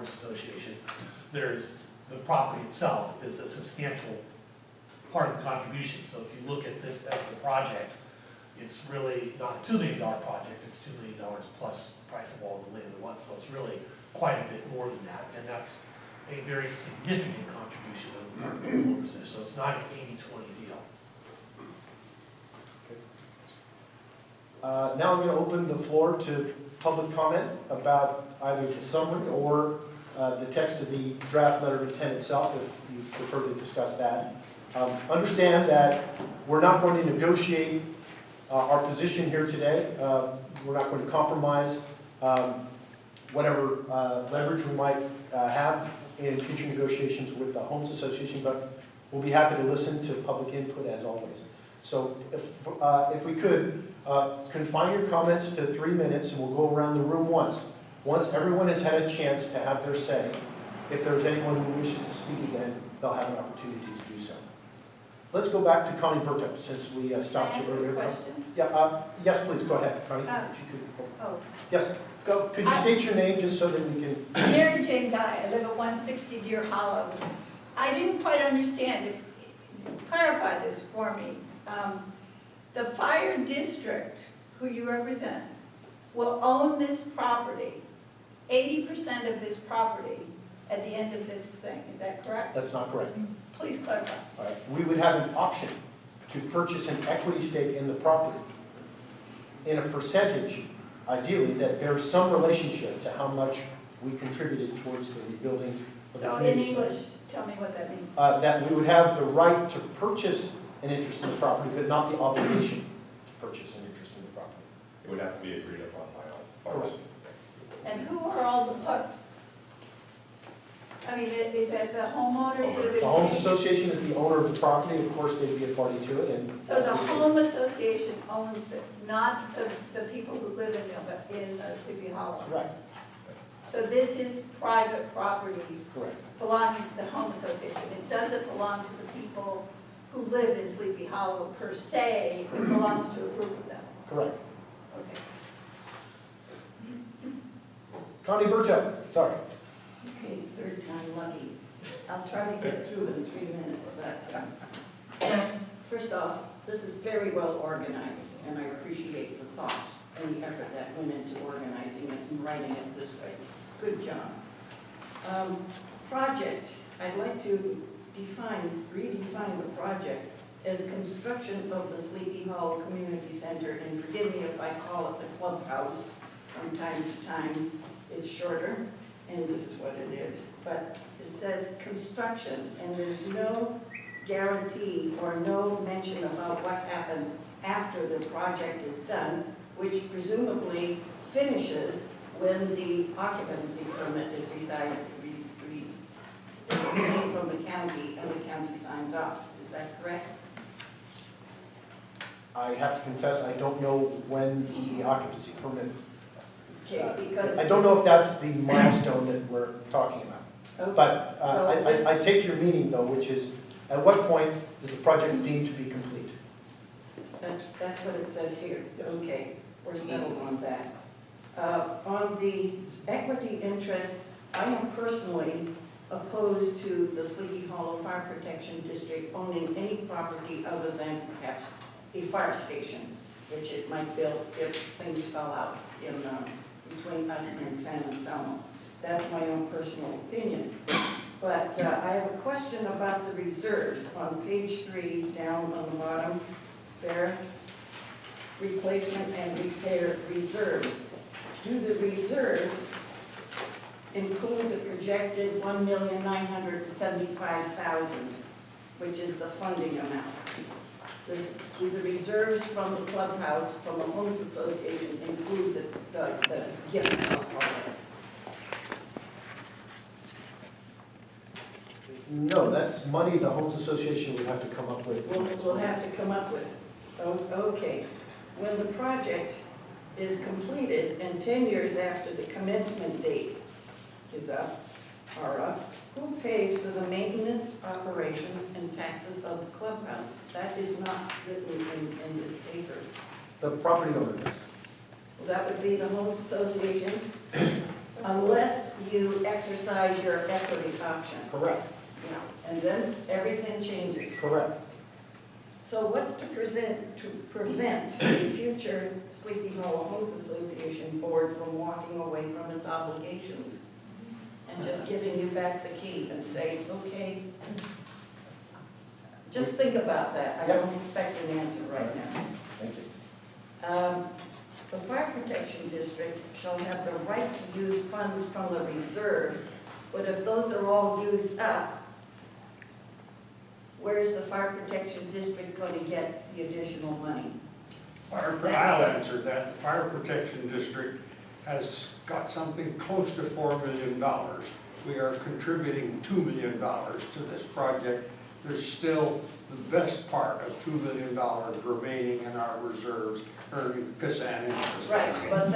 Homeowners Association. There's, the property itself is a substantial part of the contribution. So if you look at this as the project, it's really not a $2 million project, it's $2 million plus the price of all the land at once. So it's really quite a bit more than that. And that's a very significant contribution on the part of the homeowners association. So it's not an 80-20 deal. Now I'm going to open the floor to public comment about either the summary or the text of the draft letter of intent itself, if you prefer to discuss that. Understand that we're not going to negotiate our position here today. We're not going to compromise whatever leverage we might have in future negotiations with the Homes Association, but we'll be happy to listen to public input as always. So if we could, confine your comments to 3 minutes, and we'll go around the room once. Once everyone has had a chance to have their say, if there's anyone who wishes to speak again, they'll have an opportunity to do so. Let's go back to Connie Berto, since we stopped you earlier. Question? Yeah, yes, please, go ahead, Connie. Yes, go. Could you state your name just so that we can... Mary Jane Guy, I live at 160 Deer Hollow. I didn't quite understand, clarify this for me. The fire district, who you represent, will own this property, 80% of this property at the end of this thing. Is that correct? That's not correct. Please clarify. All right. We would have an option to purchase an equity stake in the property in a percentage, ideally, that bears some relationship to how much we contributed towards the rebuilding of the So in community. English, tell me what that means. That we would have the right to purchase an interest in the property, but not the obligation to purchase an interest in the property. It would have to be agreed upon by all parties. And who are all the parties? I mean, is that the homeowner? The Homes Association is the owner of the property, of course, they'd be a party to it, and... So the home association owns this, not the people who live in Sleepy Hollow? Correct, So this is private property correct. belonging to the home association. It doesn't belong to the people who live in Sleepy Hollow per se, it belongs to a group of them. Correct. Okay. Connie Berto, sorry. Okay, third time lucky. I'll try to get through in 3 minutes, but first off, this is very well organized, and I appreciate the thought and the effort that went into organizing it and writing it this way. Good job. Project, I'd like to redefine the project as construction of the Sleepy Hollow Community Center, and forgive me if I call it the clubhouse from time to time. It's shorter, and this is what it is. But it says construction, and there's no guarantee or no mention about what happens after the project is done, which presumably finishes when the occupancy permit is received from the county and the county signs off. Is that correct? I have to confess, I don't know when the occupancy permit... Okay, because... I don't know if that's the milestone that we're talking about. Okay. But Well, I take your meaning, though, which is, at what point is the project deemed to be complete? That's what it says here. Yes. Okay, we're settled on that. On the equity interest, I am personally opposed to the Sleepy Hollow Fire Protection District owning any property other than perhaps a fire station, which it might build if things fell out in between us and San Anselmo. That's my own personal opinion. But I have a question about the reserves on page 3, down on the bottom there. Replacement and repair reserves. Do the reserves include the projected $1,975,000, which is the funding amount? Do the reserves from the clubhouse, from the Homes Association, include the gift, I'll call it? No, that's money the Homes Association would have to come up with. We'll have to come up with. Oh, okay. When the project is completed and 10 years after the commencement date is up, who pays for the maintenance, operations, and taxes of the clubhouse? That is not written in this paper. The property owner does. Well, that would be the Homes Association, unless you exercise your equity option. Correct, Yeah, and then everything changes. correct. So what's to prevent the future Sleepy Hollow Homes Association board from walking away from its obligations and just giving you back the key and say, okay, just think about that. I don't expect an answer right now. Thank you. The Fire Protection District shall have the right to use funds from the reserve, but if those are all used up, where's the Fire Protection District going to get the additional money? I'll answer that. The Fire Protection District has got something close to $4 million. We are contributing $2 million to this project. There's still the best part of $2 million remaining in our reserves, earning pissant interest. Right, but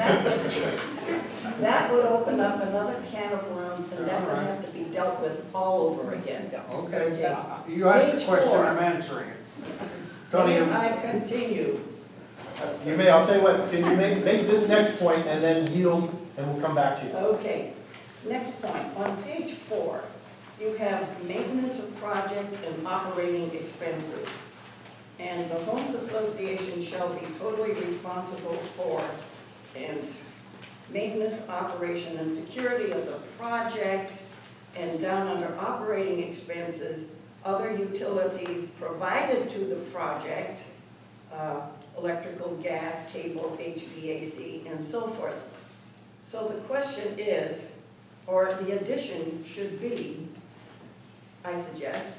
that would open up another can of worms, and that would have to be dealt with all over again. Okay, you asked the Page question, 4. I'm answering it. Tony, Can I continue? you may, I'll tell you what, can you make this next point and then yield, and we'll come back to you. Okay, next point, on page 4, you have maintenance of project and operating expenses. And the Homes Association shall be totally responsible for and maintenance, operation, and security of the project, and down under operating expenses, other utilities provided to the project, electrical, gas, cable, HVAC, and so forth. So the question is, or the addition should be, I suggest,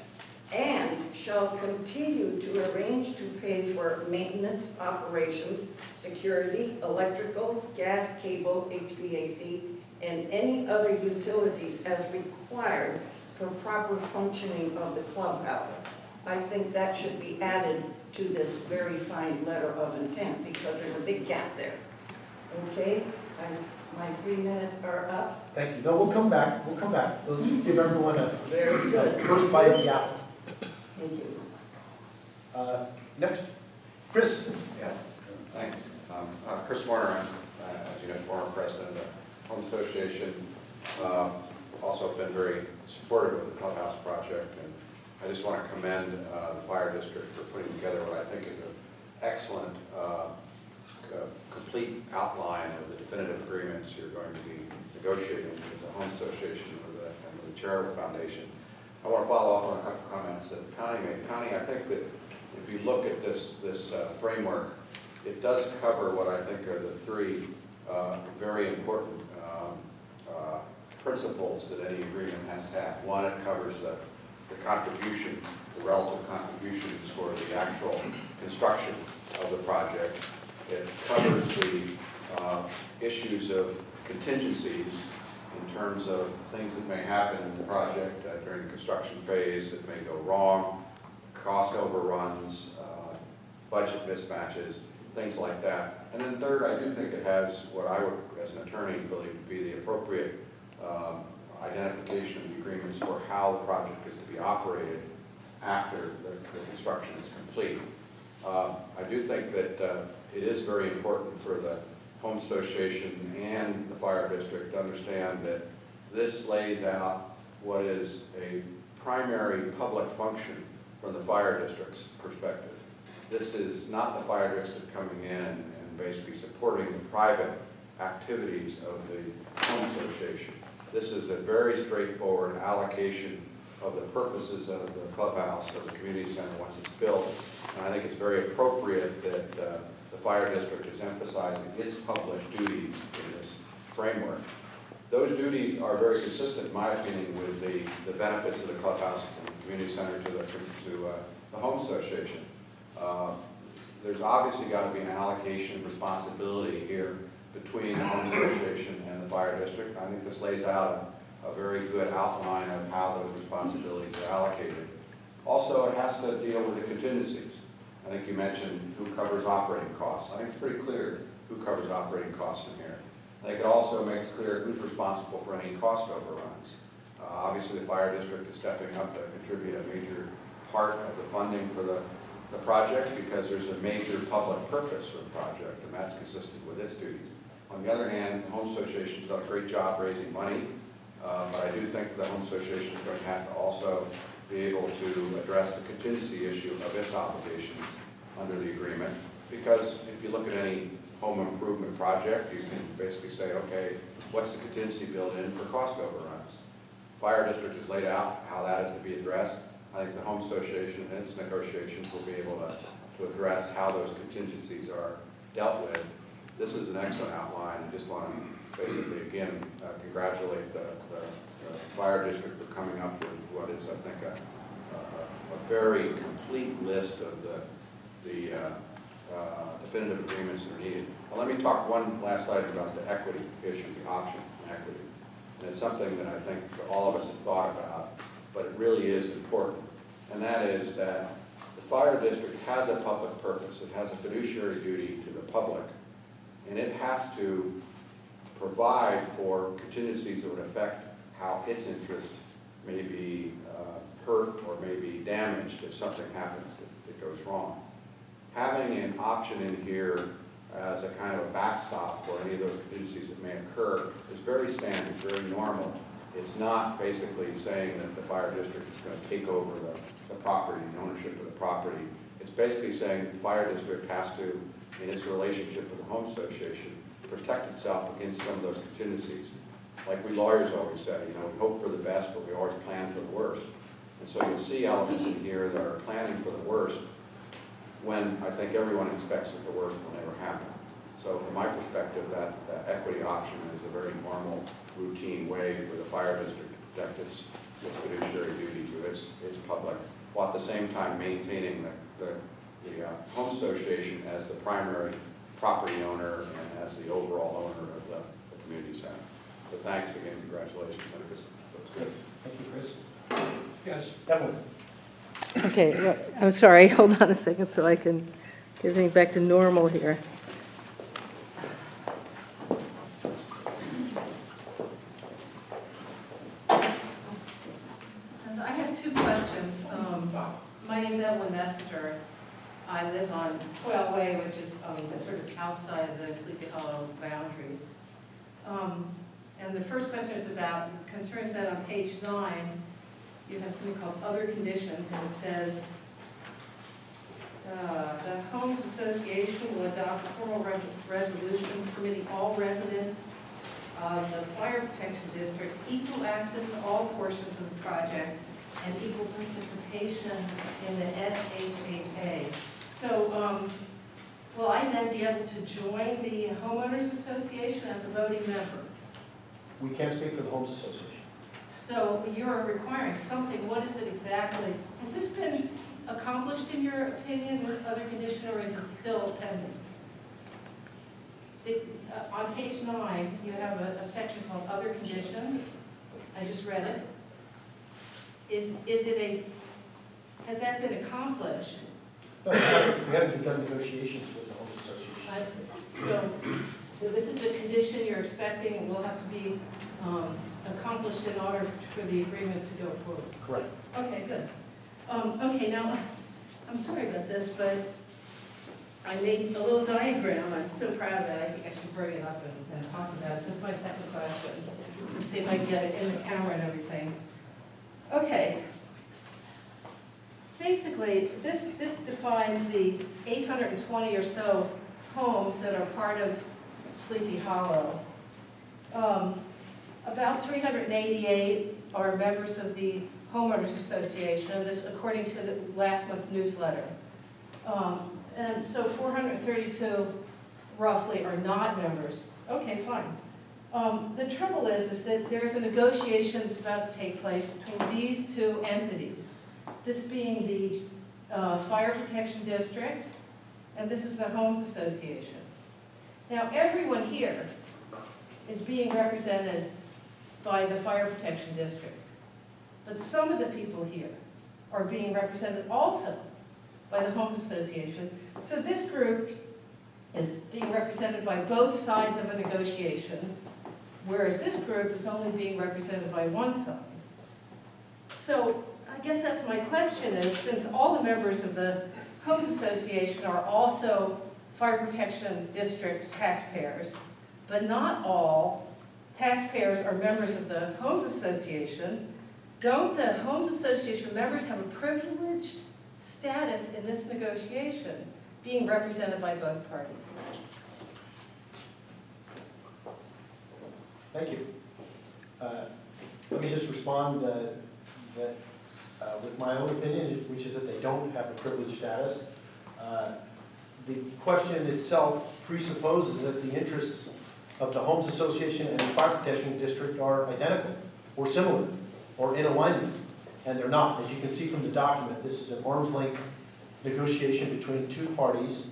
and shall continue to arrange to pay for maintenance, operations, security, electrical, gas, cable, HVAC, and any other utilities as required for proper functioning of the clubhouse. I think that should be added to this very fine letter of intent, because there's a big gap there. Okay, my 3 minutes are up. Thank you. No, we'll come back. Let's give everyone a Very good. first bite of the apple. Thank you. Next, Chris. Yeah, thanks. Chris Warner, I'm, as you know, former president of the Home Association. Also been very supportive of the clubhouse project, and I just want to commend the fire district for putting together what I think is an excellent, complete outline of the definitive agreements you're going to be negotiating with the Home Association and with the Charitable Foundation. I want to follow up on a couple comments that Connie made. Connie, I think that if you look at this framework, it does cover what I think are the 3 very important principles that any agreement has to have. One, it covers the contribution, the relative contributions for the actual construction of the project. It covers the issues of contingencies in terms of things that may happen in the project during the construction phase that may go wrong, cost overruns, budget mismatches, things like that. And then third, I do think it has what I would, as an attorney, believe to be the appropriate identification of the agreements for how the project is to be operated after the construction is complete. I do think that it is very important for the Home Association and the Fire District to understand that this lays out what is a primary public function from the Fire District's perspective. This is not the Fire District coming in and basically supporting the private activities of the Home Association. This is a very straightforward allocation of the purposes of the clubhouse, of the community center once it's built. And I think it's very appropriate that the Fire District is emphasizing its public duties in this framework. Those duties are very consistent, in my opinion, with the benefits of the clubhouse and the community center to the Home Association. There's obviously got to be an allocation of responsibility here between the Home Association and the Fire District. I think this lays out a very good outline of how those responsibilities are allocated. Also, it has to deal with the contingencies. I think you mentioned who covers operating costs. I think it's pretty clear who covers operating costs in here. I think it also makes clear who's responsible for any cost overruns. Obviously, the Fire District is stepping up to contribute a major part of the funding for the project because there's a major public purpose for the project, and that's consistent with its duties. On the other hand, the Home Association's done a great job raising money But I do think the Home Association is going to have to also be able to address the contingency issue of its obligations under the agreement. Because if you look at any home improvement project, you can basically say, okay, what's the contingency built in for cost overruns? Fire district has laid out how that is to be addressed. I think the Home Association and its negotiations will be able to address how those contingencies are dealt with. This is an excellent outline. I just want to basically, again, congratulate the fire district for coming up with what is, I think, a very complete list of the definitive agreements that are needed. Now, let me talk one last item about the equity issue, the option on equity. And it's something that I think all of us have thought about, but it really is important. And that is that the fire district has a public purpose. It has a fiduciary duty to the public, and it has to provide for contingencies that would affect how its interest may be hurt or may be damaged if something happens that goes wrong. Having an option in here as a kind of a backstop for any of those contingencies that may occur is very standard, very normal. It's not basically saying that the fire district is going to take over the property, the ownership of the property. It's basically saying the fire district has to, in its relationship with the Home Association, protect itself against some of those contingencies. Like we lawyers always say, you know, we hope for the best, but we always plan for the worst. And so you'll see elements in here that are planning for the worst when I think everyone expects that the worst will never happen. So from my perspective, that equity option is a very normal, routine way for the fire district to protect its fiduciary duty to its public, while at the same time maintaining the Home Association as the primary property owner and as the overall owner of the community center. So thanks again, congratulations. I think this looks good. Thank you, Chris. Yes. Evelyn? Okay, well, I'm sorry, hold on a second so I can get everything back to normal here. I have two questions. My name is Evelyn Messenger. I live on Quail Way, which is sort of outside the Sleepy Hollow boundaries. And the first question is about concerns that on page 9, you have something called other conditions, and it says, the Homes Association will adopt a formal resolution permitting all residents of the fire protection district equal access to all portions of the project and equal participation in the SHFPD. So, will I then be able to join the homeowners association as a voting member? We can't speak for the Homes Association. So you're requiring something, what is it exactly? Has this been accomplished in your opinion, this other condition, or is it still pending? On page 9, you have a section called other conditions. I just read it. Has that been accomplished? No, we haven't begun negotiations with the Homes Association. I see. So this is a condition you're expecting will have to be accomplished in order for the agreement to go forward? Correct. Okay, good. Okay, now, I'm sorry about this, but I made a little diagram. I'm so proud of it. I think I should bring it up and talk about it. This is my second question. Let's see if I can get it in the camera and everything. Okay. Basically, this defines the 820 or so homes that are part of Sleepy Hollow. About 388 are members of the Homeowners Association, and this according to the last month's newsletter. And so 432 roughly are not members. Okay, fine. The trouble is that there's a negotiations about to take place between these two entities. This being the Fire Protection District, and this is the Homes Association. Now, everyone here is being represented by the Fire Protection District. But some of the people here are being represented also by the Homes Association. So this group is being represented by both sides of a negotiation, whereas this group is only being represented by one side. So I guess that's my question is, since all the members of the Homes Association are also Fire Protection District taxpayers, but not all taxpayers are members of the Homes Association, don't the Homes Association members have a privileged status in this negotiation, being represented by both parties? Thank you. Let me just respond with my own opinion, which is that they don't have a privileged status. The question itself presupposes that the interests of the Homes Association and the Fire Protection District are identical or similar or in alignment, and they're not. As you can see from the document, this is an arm's length negotiation between two parties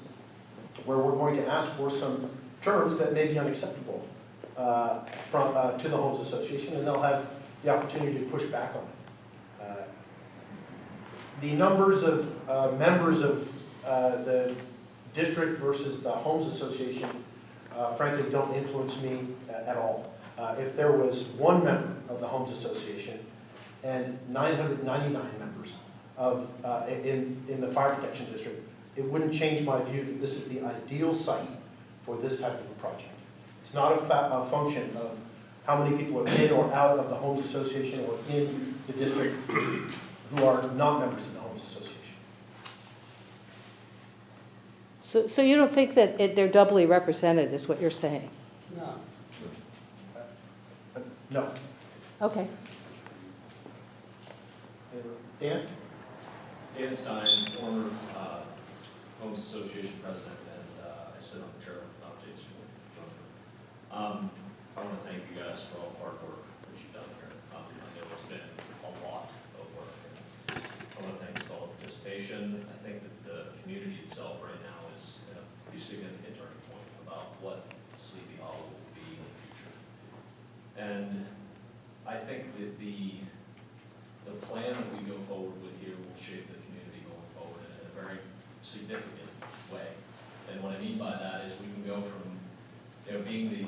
where we're going to ask for some terms that may be unacceptable to the Homes Association, and they'll have the opportunity to push back on it. The numbers of members of the district versus the Homes Association frankly don't influence me at all. If there was one member of the Homes Association and 999 members in the Fire Protection District, it wouldn't change my view that this is the ideal site for this type of a project. It's not a function of how many people are in or out of the Homes Association or in the district who are not members of the Homes Association. So you don't think that they're doubly represented, is what you're saying? No. No. Okay. Dan? Dan Stein, former Homes Association president, and I sit on the chair of Foundation. I want to thank you guys for all the hard work that you've done here. I know it's been a lot of work. I want to thank you for all the participation. I think that the community itself right now is at a pretty significant turning point about what Sleepy Hollow will be in the future. And I think that the plan that we go forward with here will shape the community going forward in a very significant way. And what I mean by that is we can go from, being the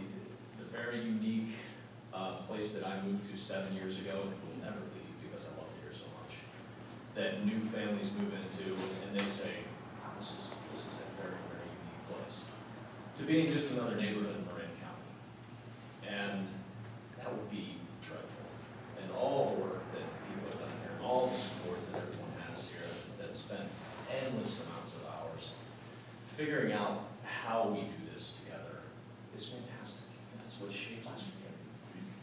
very unique place that I moved to 7 years ago and will never leave because I love it here so much, that new families move into and they say, wow, this is a very, very unique place, to being just another neighborhood in Marin County. And that would be dreadful. And all the work that people have done here, and all the support that everyone has here, that spent endless amounts of hours figuring out how we do this together is fantastic. And that's what shapes this community.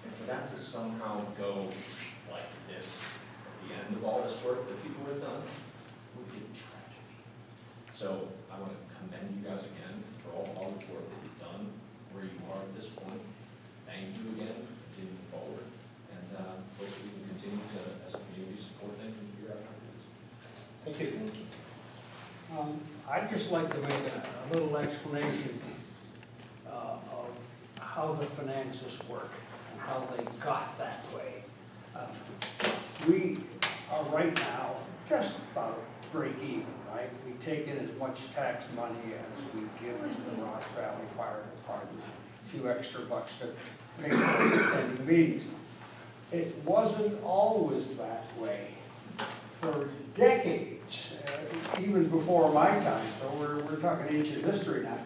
And for that to somehow go like this at the end of all this work that people have done would be a tragedy. So I want to commend you guys again for all the work that you've done, where you are at this point. Thank you again for continuing forward, and hope we can continue to, as a community, support them and figure out how to do this. Thank you. I'd just like to make a little explanation of how the finances work and how they got that way. We are right now just about break even, right? We take in as much tax money as we give to the Ross Valley Fire Department, a few extra bucks to pay for those attending meetings. It wasn't always that way. For decades, even before my time, so we're talking ancient history now,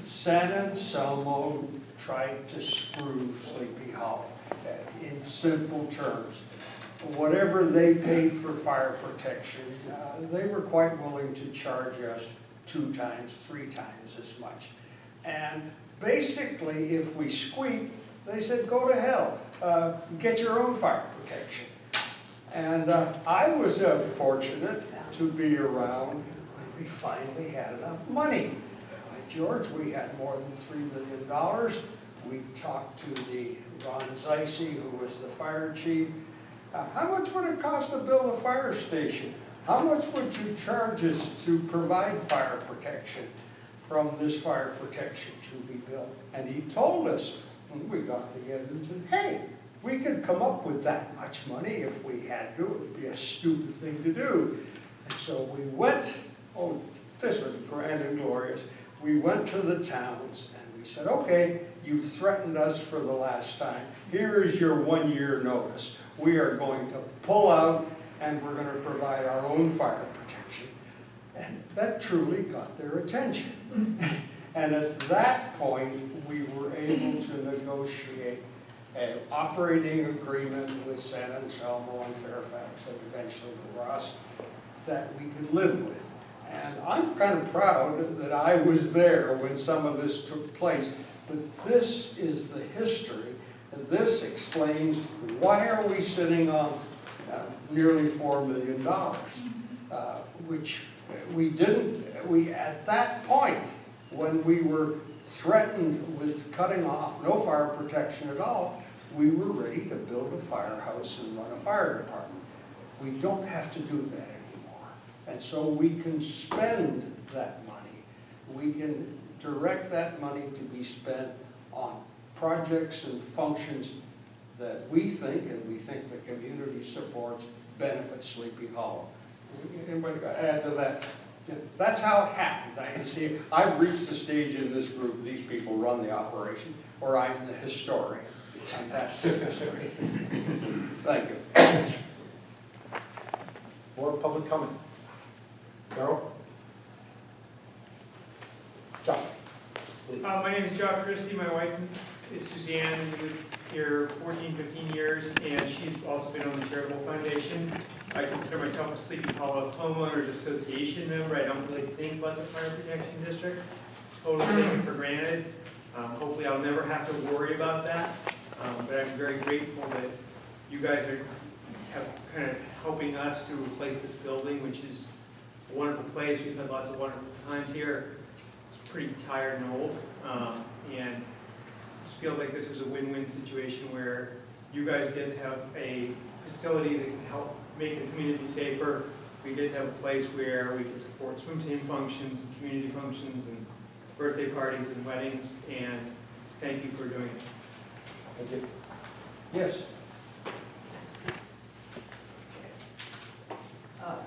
San Anselmo tried to screw Sleepy Hollow in simple terms. Whatever they paid for fire protection, they were quite willing to charge us 2 times, 3 times as much. And basically, if we squeaked, they said, go to hell, get your own fire protection. And I was fortunate to be around when we finally had enough money. By George, we had more than $3 million. We talked to the Ron Zeise, who was the fire chief. How much would it cost to build a fire station? How much would you charge us to provide fire protection from this fire protection to be built? And he told us, when we got together and said, hey, we could come up with that much money if we had to. It would be a stupid thing to do. And so we went, oh, this was grand and glorious. We went to the towns and we said, okay, you've threatened us for the last time. Here is your 1-year notice. We are going to pull out and we're going to provide our own fire protection. And that truly got their attention. And at that point, we were able to negotiate an operating agreement with San Anselmo and Fairfax and eventually with Ross that we could live with. And I'm kind of proud that I was there when some of this took place. But this is the history, and this explains why are we sitting on nearly $4 million, which we at that point, when we were threatened with cutting off, no fire protection at all, we were ready to build a firehouse and run a fire department. We don't have to do that anymore. And so we can spend that money. We can direct that money to be spent on projects and functions that we think, and we think the community supports, benefit Sleepy Hollow. Anybody got to add to that? That's how it happened. I can see, I've reached the stage in this group, these people run the operation, or I'm the historian, and that's the history. Thank you. More public comment? Carol? John? Please. My name is John Christie. My wife is Suzanne. We've been here 14, 15 years, and she's also been on the Charitable Foundation. I consider myself a Sleepy Hollow Homeowners Association member. I don't really think about the Fire Protection District. Totally take it for granted. Hopefully I'll never have to worry about that. But I'm very grateful that you guys are kind of helping us to replace this building, which is a wonderful place. We've had lots of wonderful times here. It's pretty tired and old. And it feels like this is a win-win situation where you guys get to have a facility that can help make the community safer. We get to have a place where we can support swim team functions and community functions and birthday parties and weddings, and thank you for doing it. Thank you. Yes.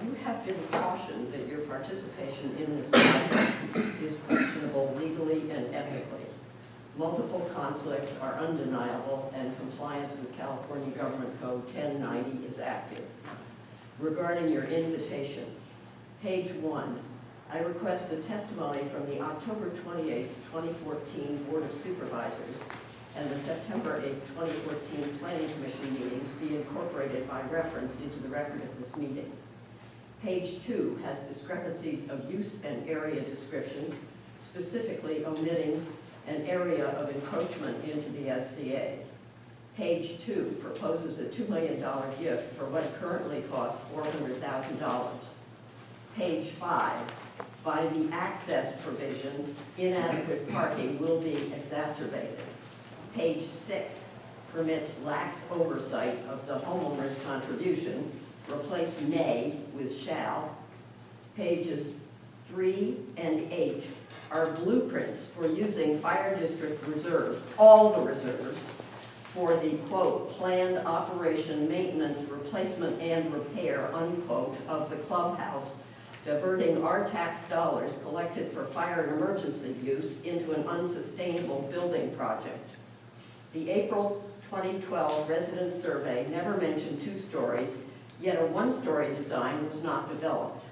You have been cautioned that your participation in this project is questionable legally and ethically. Multiple conflicts are undeniable, and compliance with California Government Code 1090 is active. Regarding your invitation, page 1, I request a testimony from the October 28, 2014 Board of Supervisors and the September 8, 2014 Planning Commission meetings be incorporated by reference into the record of this meeting. Page 2 has discrepancies of use and area descriptions, specifically omitting an area of encroachment into the SCA. Page 2 proposes a $2 million gift for what currently costs $400,000. Page 5, by the access provision, inadequate parking will be exacerbated. Page 6 permits lax oversight of the homeowner's contribution, replace may with shall. Pages 3 and 8 are blueprints for using fire district reserves, all the reserves, for the, quote, planned operation, maintenance, replacement, and repair, unquote, of the clubhouse, diverting our tax dollars collected for fire and emergency use into an unsustainable building project. The April 2012 resident survey never mentioned 2 stories, yet a 1-story design was not developed.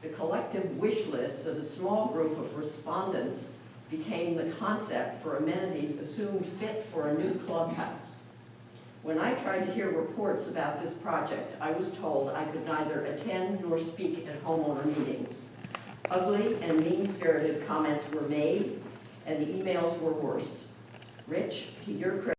The collective wish lists of a small group of respondents became the concept for amenities assumed fit for a new clubhouse. When I tried to hear reports about this project, I was told I could neither attend nor speak at homeowner meetings. Ugly and mean-spirited comments were made, and the emails were worse. Rich, to your credit,